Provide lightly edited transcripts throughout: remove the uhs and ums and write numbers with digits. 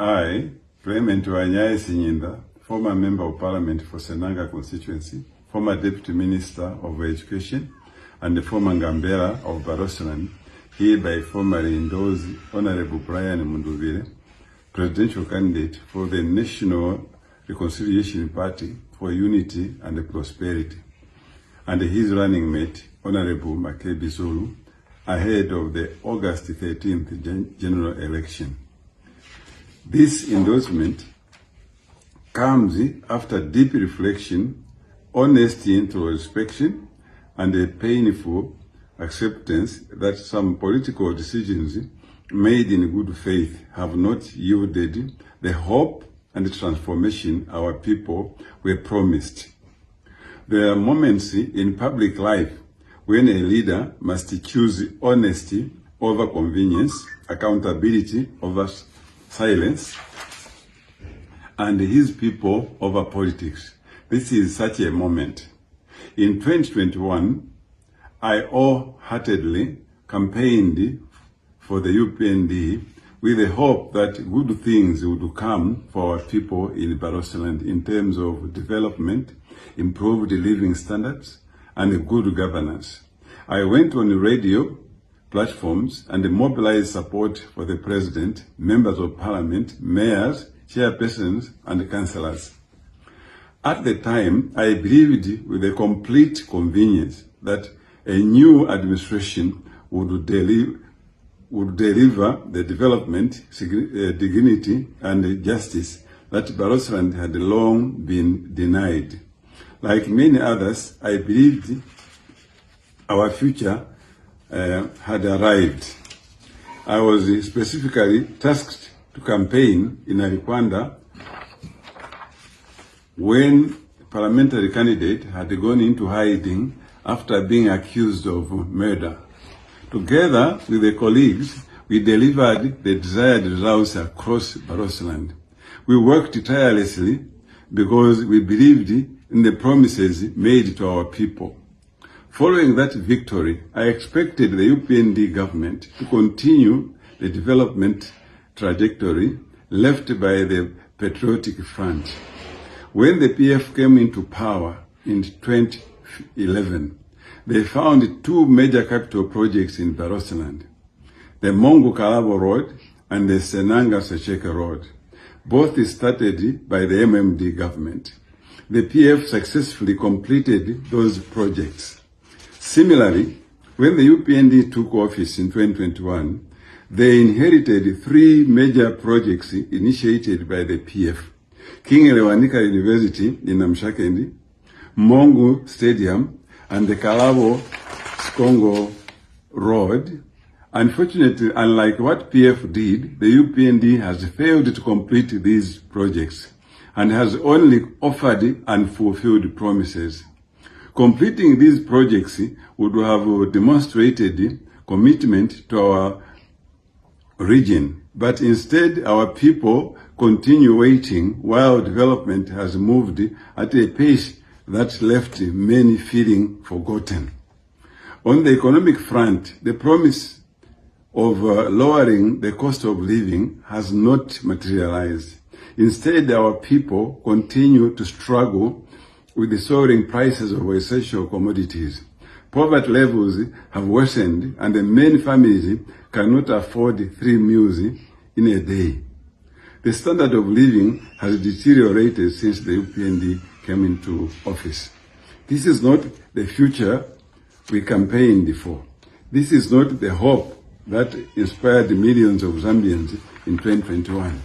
I, Clement Wanyai Sinyinda, former Member of Parliament for Senanga constituency, former Deputy Minister of Education, and the former Ngambera of Barosland, hereby formally endorse Honorable Brian Munduvire, presidential candidate for the National Reconciliation Party for Unity and Prosperity, and his running mate, Honorable Makebi Zulu, ahead of the August 13th general election. This endorsement comes after deep reflection, honest introspection, and a painful acceptance that some political decisions made in good faith have not yielded the hope and transformation our people were promised. There are moments in public life when a leader must choose honesty over convenience, accountability over silence, and his people over politics. This is such a moment. In 2021, I wholeheartedly campaigned for the UPND with the hope that good things would come for our people in Barosland in terms of development, improved living standards, and good governance. I went on radio platforms and mobilized support for the president, members of parliament, mayors, chairpersons, and councillors. At the time, I believed with a complete convenience that a new administration would deliver the development, dignity, and justice that Barosland had long been denied. Like many others, I believed our future had arrived. I was specifically tasked to campaign in Alikwanda when the parliamentary candidate had gone into hiding after being accused of murder. Together with the colleagues, we delivered the desired results across Barosland. We worked tirelessly because we believed in the promises made to our people. Following that victory, I expected the UPND government to continue the development trajectory left by the Patriotic Front. When the PF came into power in 2011, they found two major capital projects in Barosland, the Mongu Kalabo Road and the Senanga Secheke Road. Both started by the MMD government. The PF successfully completed those projects. Similarly, when the UPND took office in 2021, they inherited three major projects initiated by the PF. King Lewanika University in Namshakendi, Mongu Stadium, and the Kalabo Skongo Road. Unfortunately, unlike what PF did, the UPND has failed to complete these projects and has only offered unfulfilled promises. Completing these projects would have demonstrated commitment to our region, but instead our people continue waiting while development has moved at a pace that left many feeling forgotten. On the economic front, the promise of lowering the cost of living has not materialized. Instead, our people continue to struggle with the soaring prices of essential commodities. Poverty levels have worsened and many families cannot afford 3 meals in a day. The standard of living has deteriorated since the UPND came into office. This is not the future we campaigned for. This is not the hope that inspired millions of Zambians in 2021.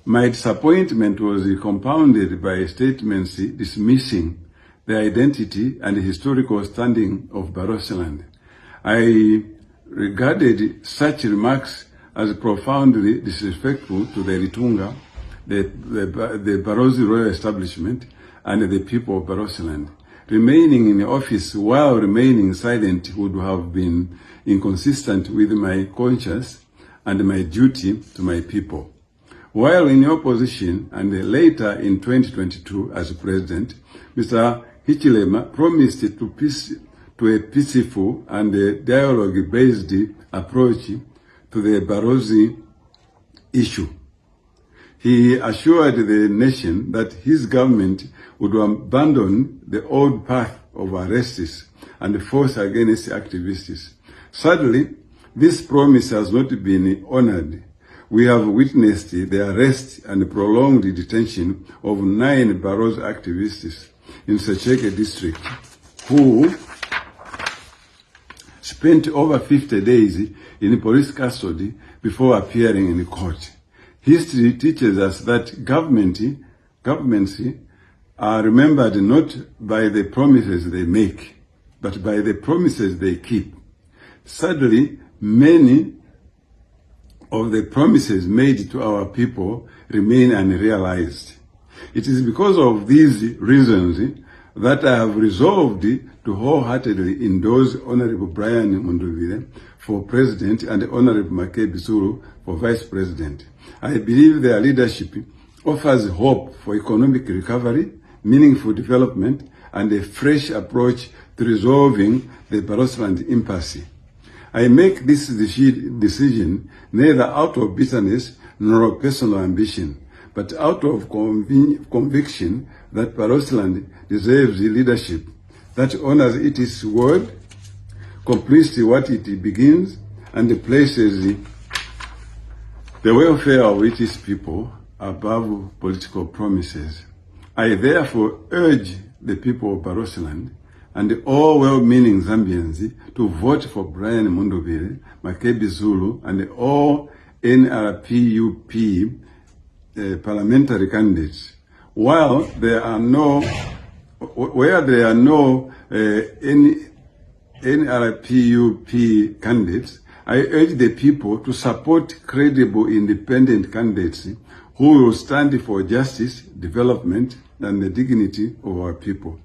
My disappointment was compounded by statements dismissing the identity and historical standing of Barosland. I regarded such remarks as profoundly disrespectful to the Ritunga, the Barozi royal establishment, and the people of Barosland. Remaining in office while remaining silent would have been inconsistent with my conscience and my duty to my people. While in opposition and later in 2022 as president, Mr. Hichilema promised to a peaceful and dialogue-based approach to the Barozi issue. he assured the nation that his government would abandon the old path of arrests and force against activists. Sadly, this promise has not been honored. We have witnessed the arrest and prolonged detention of 9 Barroso activists in Secheke district who spent over 50 days in police custody before appearing in court. History teaches us that governments are remembered not by the promises they make, but by the promises they keep. Sadly, many of the promises made to our people remain unrealized. It is because of these reasons that I have resolved to wholeheartedly endorse Honorable Brian Munduvire for President and Honorable Makebi Zulu for Vice President. I believe their leadership offers hope for economic recovery, meaningful development, and a fresh approach to resolving the Barrosoland impasse. I make this decision neither out of bitterness nor personal ambition, but out of conviction that Barrosoland deserves leadership that honors its word, completes what it begins, and places the welfare of its people above political promises. I therefore urge the people of Barrosoland and all well-meaning Zambians to vote for Brian Munduvire, Makebi Zulu, and all NRPUP parliamentary candidates. Where there are no NRPUP candidates, I urge the people to support credible independent candidates who will stand for justice, development, and the dignity of our people.